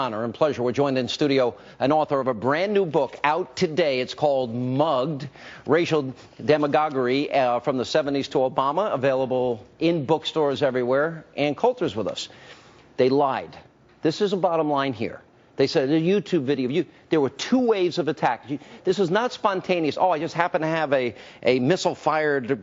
Honor and pleasure. We're joined in studio an author of a brand new book out today. It's called Mugged, Racial Demagoguery from the 70s to Obama, available in bookstores everywhere. And Coulter's with us. They lied. This is a bottom line here. They said a YouTube video. There were two waves of attack. This is not spontaneous. Oh, I just happen to have a missile-fired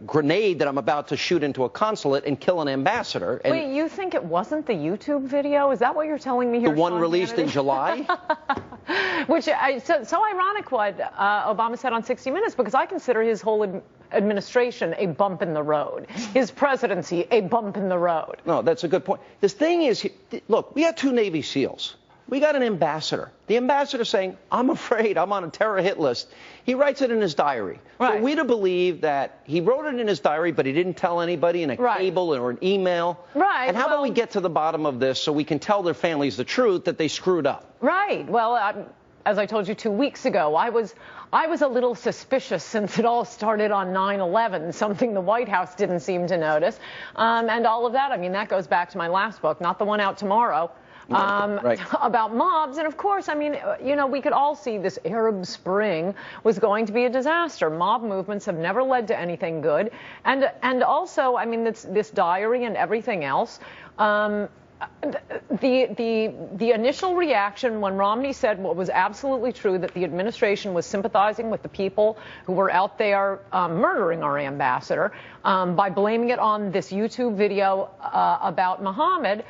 grenade that I'm about to shoot into a consulate and kill an ambassador. And wait, you think it wasn't the YouTube video? Is that what you're telling me here? The one released in July? Which, so ironic what Obama said on 60 Minutes, because I consider his whole administration a bump in the road. His presidency, a bump in the road. No, that's a good point. This thing is, look, we got two Navy SEALs. We got an ambassador. The ambassador saying, I'm afraid I'm on a terror hit list. He writes it in his diary. Right. So we to believe that he wrote it in his diary, but he didn't tell anybody in a cable or an email. Right. And how about we get to the bottom of this so we can tell their families the truth that they screwed up? Right. Well, as I told you 2 weeks ago, I was a little suspicious since it all started on 9/11, something the White House didn't seem to notice. And all of that, I mean, that goes back to my last book, not the one out tomorrow. Right. About mobs. And of course, I mean, you know, we could all see this Arab Spring was going to be a disaster. Mob movements have never led to anything good. And also, I mean, this diary and everything else, the initial reaction when Romney said what was absolutely true, that the administration was sympathizing with the people who were out there murdering our ambassador by blaming it on this YouTube video about Muhammad,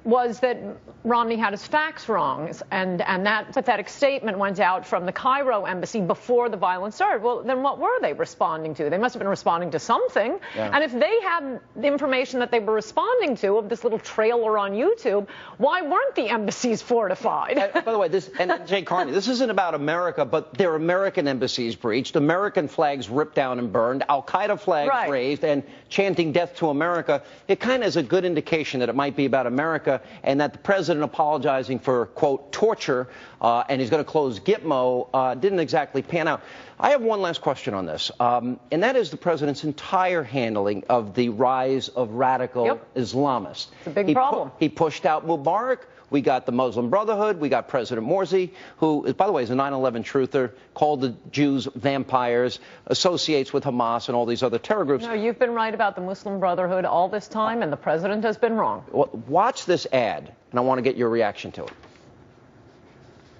was that Romney had his facts wrong, and that pathetic statement went out from the Cairo embassy before the violence started. Well, then what were they responding to? They must have been responding to something. Yeah. And if they had the information that they were responding to of this little trailer on YouTube, why weren't the embassies fortified? By the way, and Jay Carney, this isn't about America, but their American embassies breached, American flags ripped down and burned, Al-Qaeda flags raised, and chanting death to America. It kind of is a good indication that it might be about America, and that the president apologizing for, quote, torture, and he's going to close Gitmo, didn't exactly pan out. I have one last question on this, and that is the president's entire handling of the rise of radical Islamists. It's a big problem. He pushed out Mubarak. We got the Muslim Brotherhood. We got President Morsi, who, by the way, is a 9/11 truther, called the Jews vampires, associates with Hamas and all these other terror groups. No, you've been right about the Muslim Brotherhood all this time, and the president has been wrong. Well, watch this ad, and I want to get your reaction to it.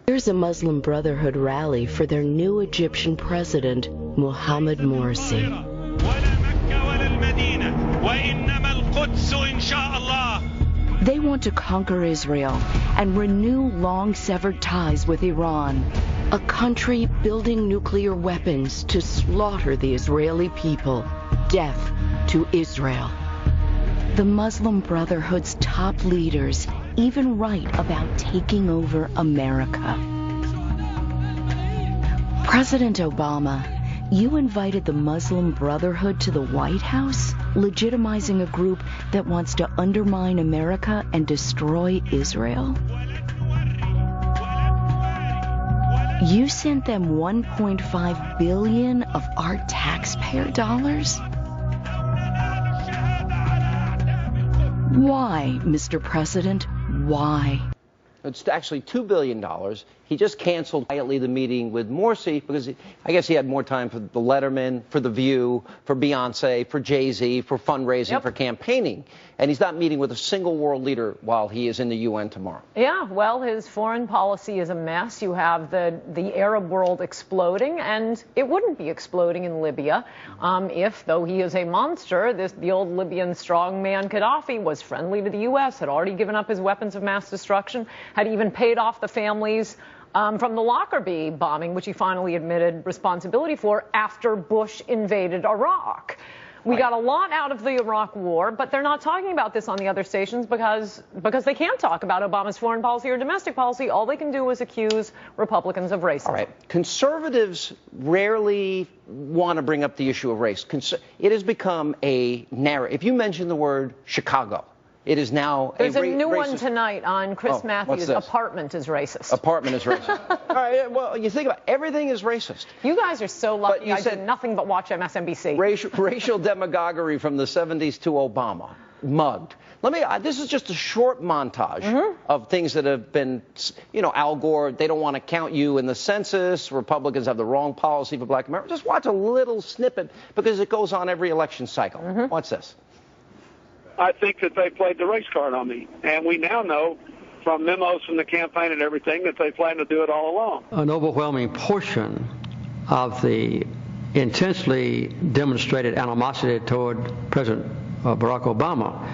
Here's a Muslim Brotherhood rally for their new Egyptian president, Mohamed Morsi. They want to conquer Israel and renew long-severed ties with Iran, a country building nuclear weapons to slaughter the Israeli people. Death to Israel. The Muslim Brotherhood's top leaders even write about taking over America. President Obama, you invited the Muslim Brotherhood to the White House, legitimizing a group that wants to undermine America and destroy Israel? You sent them $1.5 billion of our taxpayer dollars? Why, Mr. President? Why? It's actually $2 billion. He just canceled quietly the meeting with Morsi because I guess he had more time for the Letterman, for The View, for Beyonce, for Jay-Z, for fundraising, for campaigning. And he's not meeting with a single world leader while he is in the UN tomorrow. Yeah, well, his foreign policy is a mess. You have the Arab world exploding, and it wouldn't be exploding in Libya if, though he is a monster, the old Libyan strongman Gaddafi was friendly to the U.S., had already given up his weapons of mass destruction, had even paid off the families from the Lockerbie bombing, which he finally admitted responsibility for after Bush invaded Iraq. We got a lot out of the Iraq war, but they're not talking about this on the other stations because they can't talk about Obama's foreign policy or domestic policy. All they can do is accuse Republicans of racism. All right. Conservatives rarely want to bring up the issue of race. It has become a narrative. If you mention the word Chicago, it is now There's a new one tonight on Chris Matthews. Apartment is racist. Apartment is racist. All right, well, you think about it, everything is racist. You guys are so lucky. I did nothing but watch MSNBC. Racial demagoguery from the 70s to Obama. Mugged. This is just a short montage of things that have been, Al Gore, they don't want to count you in the census. Republicans have the wrong policy for black America. Just watch a little snippet because it goes on every election cycle. Watch this. I think that they played the race card on me. And we now know from memos from the campaign and everything that they plan to do it all along. An overwhelming portion of the intensely demonstrated animosity toward President Barack Obama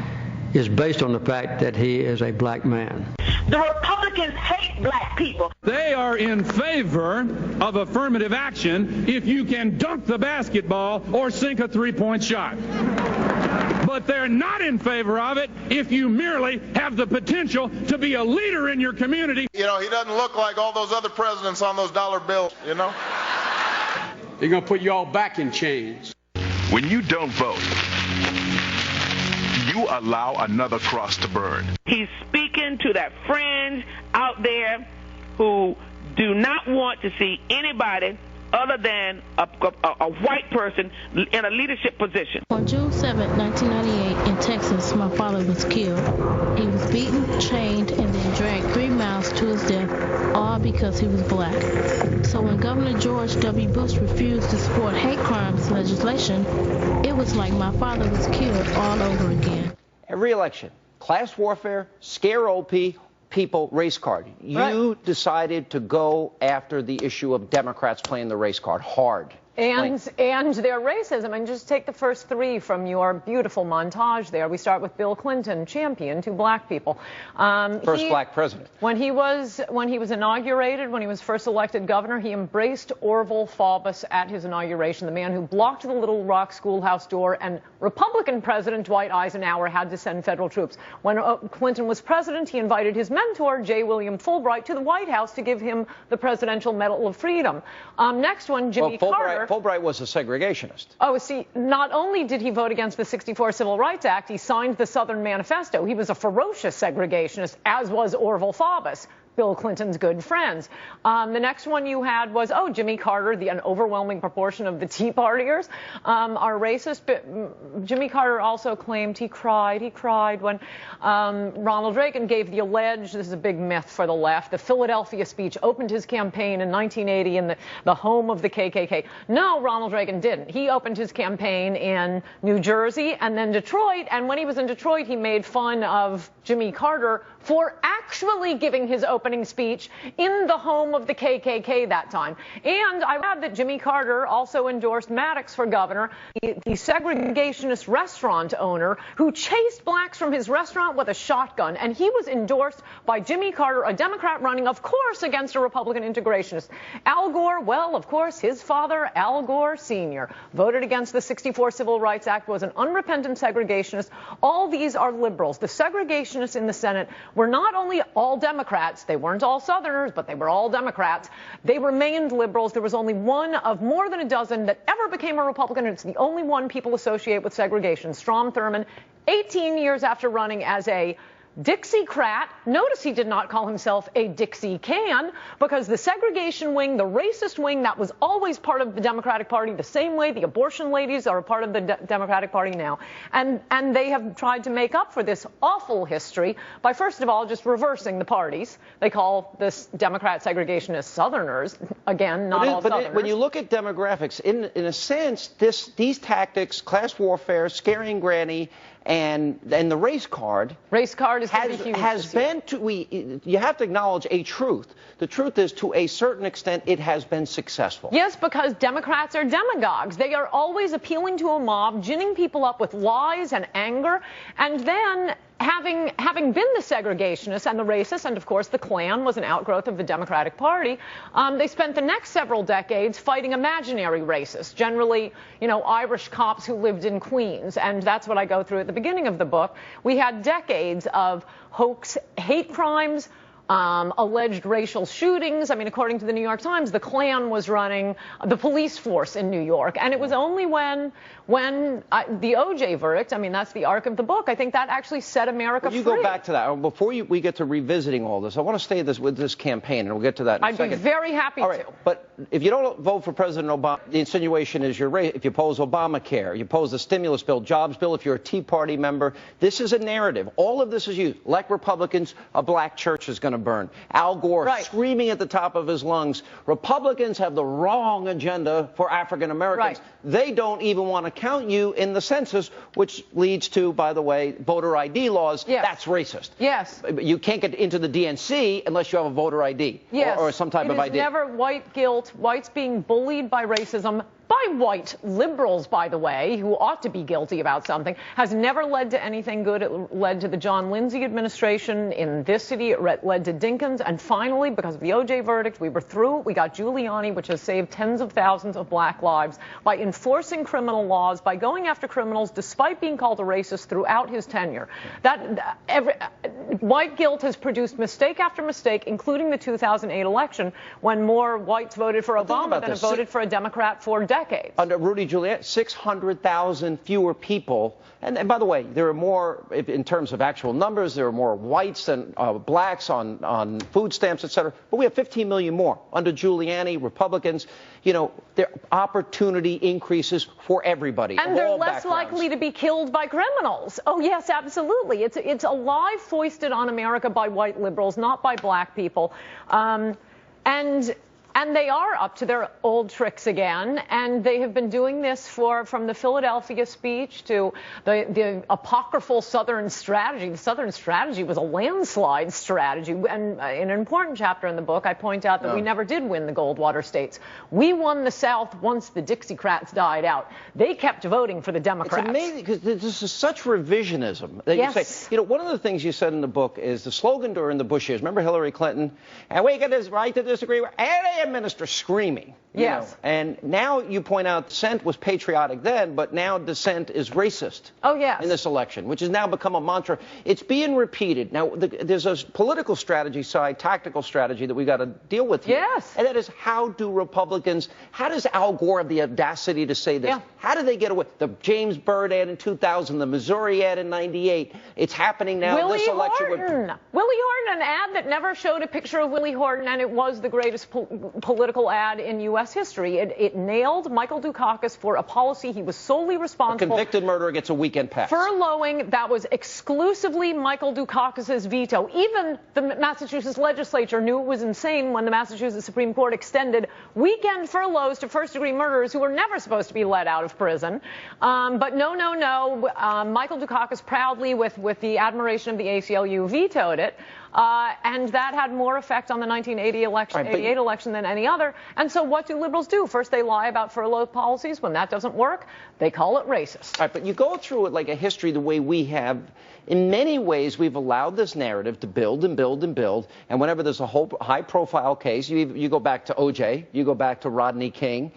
is based on the fact that he is a black man. The Republicans hate black people. They are in favor of affirmative action if you can dunk the basketball or sink a three-point shot. But they're not in favor of it if you merely have the potential to be a leader in your community. He doesn't look like all those other presidents on those dollar bills, They're going to put you all back in chains. When you don't vote, you allow another cross to burn. He's speaking to that fringe out there who do not want to see anybody other than a white person in a leadership position. On June 7, 1998, in Texas, my father was killed. He was beaten, chained, and then dragged 3 miles to his death, all because he was black. So when Governor George W. Bush refused to support hate crimes legislation, it was like my father was killed all over again. Every election, class warfare, scare old people, race card. You decided to go after the issue of Democrats playing the race card hard. And their racism. And just take the first 3 from your beautiful montage there. We start with Bill Clinton, champion to black people. First black president. When he was inaugurated, when he was first elected governor, he embraced Orval Faubus at his inauguration, the man who blocked the Little Rock schoolhouse door, and Republican President Dwight Eisenhower had to send federal troops. When Clinton was president, he invited his mentor, J. William Fulbright, to the White House to give him the Presidential Medal of Freedom. Next one, Jimmy Carter. Fulbright was a segregationist. Oh, see, not only did he vote against the '64 Civil Rights Act, he signed the Southern Manifesto. He was a ferocious segregationist, as was Orval Faubus, Bill Clinton's good friends. The next one you had was, Jimmy Carter, an overwhelming proportion of the Tea Partiers are racist. But Jimmy Carter also claimed he cried when Ronald Reagan gave the alleged, this is a big myth for the left, the Philadelphia speech opened his campaign in 1980 in the home of the KKK. No, Ronald Reagan didn't. He opened his campaign in New Jersey and then Detroit, and when he was in Detroit, he made fun of Jimmy Carter for actually giving his opening speech in the home of the KKK that time. And I add that Jimmy Carter also endorsed Maddox for governor, the segregationist restaurant owner who chased blacks from his restaurant with a shotgun. And he was endorsed by Jimmy Carter, a Democrat running, of course, against a Republican integrationist. Al Gore, well, of course, his father, Al Gore Sr., voted against the '64 Civil Rights Act, was an unrepentant segregationist. All these are liberals. The segregationists in the Senate were not only all Democrats, they weren't all Southerners, but they were all Democrats. They remained liberals. There was only one of more than a dozen that ever became a Republican, and it's the only one people associate with segregation. Strom Thurmond, 18 years after running as a Dixiecrat. Notice he did not call himself a Dixie can, because the segregation wing, the racist wing, that was always part of the Democratic Party, the same way the abortion ladies are a part of the Democratic Party now. And they have tried to make up for this awful history by, first of all, just reversing the parties. They call this Democrat segregationist Southerners. Again, not all Southerners. When you look at demographics, in a sense, these tactics, class warfare, scaring granny, and the race card has been you have to acknowledge a truth. The truth is, to a certain extent, it has been successful. Yes, because Democrats are demagogues. They are always appealing to a mob, ginning people up with lies and anger, and then having been the segregationists and the racists, and of course the Klan was an outgrowth of the Democratic Party, they spent the next several decades fighting imaginary racists, generally, Irish cops who lived in Queens, and that's what I go through at the beginning of the book. We had decades of hoax hate crimes, alleged racial shootings. I mean, according to the New York Times, the Klan was running the police force in New York. And it was only when the OJ verdict, I mean, that's the arc of the book, I think that actually set America free. You go back to that. Before we get to revisiting all this, I want to stay with this campaign, and we'll get to that in a second. I'd be very happy to. But if you don't vote for President Obama, the insinuation is if you oppose Obamacare, you oppose the stimulus bill, jobs bill, if you're a Tea Party member, this is a narrative. All of this is used. Like Republicans, a black church is going to burn. Al Gore screaming at the top of his lungs, Republicans have the wrong agenda for African Americans. They don't even want to count you in the census, which leads to, by the way, voter ID laws. That's racist. Yes. You can't get into the DNC unless you have a voter ID or some type of ID. It is never white guilt, whites being bullied by racism, by white liberals, by the way, who ought to be guilty about something, has never led to anything good. It led to the John Lindsay administration in this city. It led to Dinkins. And finally, because of the OJ verdict, we were through. We got Giuliani, which has saved tens of thousands of black lives by enforcing criminal laws, by going after criminals despite being called a racist throughout his tenure. White guilt has produced mistake after mistake, including the 2008 election, when more whites voted for Obama than voted for a Democrat for decades. Under Rudy Giuliani, 600,000 fewer people. And by the way, there are more, in terms of actual numbers, there are more whites than blacks on food stamps, et cetera. But we have 15 million more. Under Giuliani, Republicans, their opportunity increases for everybody. And they're less likely to be killed by criminals. Oh, yes, absolutely. It's a lie foisted on America by white liberals, not by black people. And they are up to their old tricks again, and they have been doing this from the Philadelphia speech to the apocryphal Southern strategy. The Southern strategy was a landslide strategy, and in an important chapter in the book, I point out that we never did win the Goldwater states. We won the South once the Dixiecrats died out. They kept voting for the Democrats. It's amazing, because this is such revisionism. That you say, one of the things you said in the book is the slogan during the Bush years. Remember Hillary Clinton? And we get this right to disagree with any minister screaming. And now you point out dissent was patriotic then, but now dissent is racist. In this election, which has now become a mantra. It's being repeated. Now, there's a political strategy side, tactical strategy that we got to deal with here. And that is, how does Al Gore have the audacity to say this? How do they get away? The James Byrd ad in 2000, the Missouri ad in 98. It's happening now. Willie Horton, an ad that never showed a picture of Willie Horton, and it was the greatest political ad in U.S. history. It nailed Michael Dukakis for a policy he was solely responsible. A convicted murderer gets a weekend pass. Furloughing, that was exclusively Michael Dukakis' veto. Even the Massachusetts legislature knew it was insane when the Massachusetts Supreme Court extended weekend furloughs to first-degree murderers who were never supposed to be let out of prison. But no. Michael Dukakis proudly, with the admiration of the ACLU, vetoed it. And that had more effect on the 1988 election than any other. And so what do liberals do? First, they lie about furlough policies. When that doesn't work, they call it racist. All right, but you go through it like a history the way we have. In many ways, we've allowed this narrative to build and build and build. And whenever there's a whole high-profile case, you go back to OJ, you go back to Rodney King.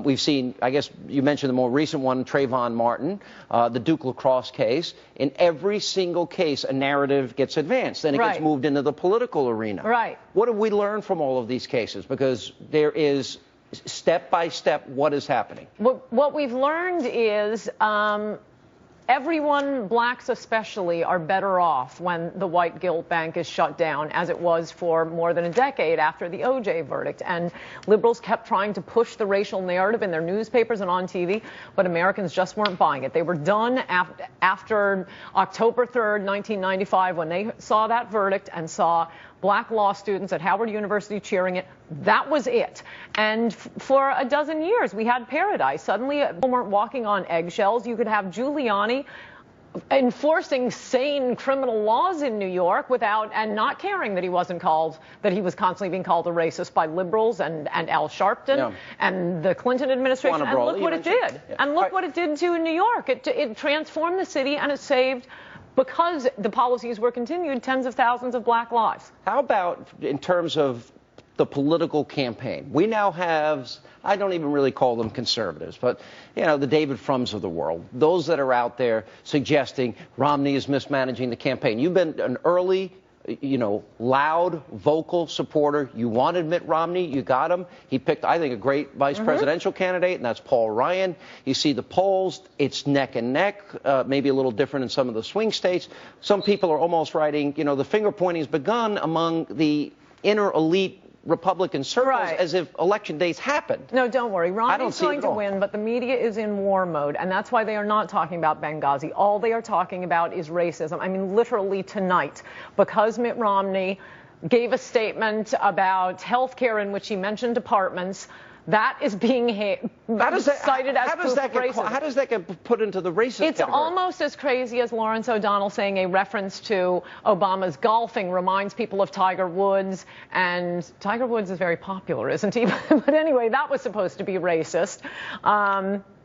We've seen, I guess you mentioned the more recent one, Trayvon Martin, the Duke lacrosse case. In every single case, a narrative gets advanced. Then it gets moved into the political arena. What have we learned from all of these cases? Because there is, step by step, what is happening? What we've learned is everyone, blacks especially, are better off when the white guilt bank is shut down, as it was for more than a decade after the OJ verdict. And liberals kept trying to push the racial narrative in their newspapers and on TV, but Americans just weren't buying it. They were done after October 3rd, 1995, when they saw that verdict and saw black law students at Howard University cheering it. That was it. And for a dozen years, we had paradise. Suddenly, people weren't walking on eggshells. You could have Giuliani enforcing sane criminal laws in New York and not caring that he was constantly being called a racist by liberals and Al Sharpton and the Clinton administration. And look what it did. And look what it did to New York. It transformed the city, and it saved, because the policies were continued, tens of thousands of black lives. How about in terms of the political campaign? We now have, I don't even really call them conservatives, but, the David Frums of the world, those that are out there suggesting Romney is mismanaging the campaign. You've been an early loud, vocal supporter. You wanted Mitt Romney, you got him. He picked, I think, a great vice presidential candidate, and that's Paul Ryan. You see the polls, it's neck and neck, maybe a little different in some of the swing states. Some people are almost writing, the finger pointing has begun among the inner elite Republican circles as if election days happened. No, don't worry. Romney's going to win, but the media is in war mode, and that's why they are not talking about Benghazi. All they are talking about is racism. I mean, literally tonight, because Mitt Romney gave a statement about health care in which he mentioned departments, that is being cited as proof of racism. How does that get put into the racist category? It's almost as crazy as Lawrence O'Donnell saying a reference to Obama's golfing reminds people of Tiger Woods, and Tiger Woods is very popular, isn't he? But anyway, that was supposed to be racist.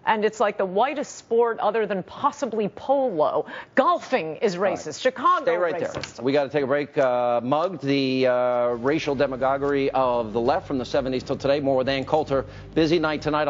And it's like the whitest sport other than possibly polo. Golfing is racist. Right. Chicago Stay right racist. There. We got to take a break. Mugged, the racial demagoguery of the left from the 70s till today. More with Coulter. Busy night tonight on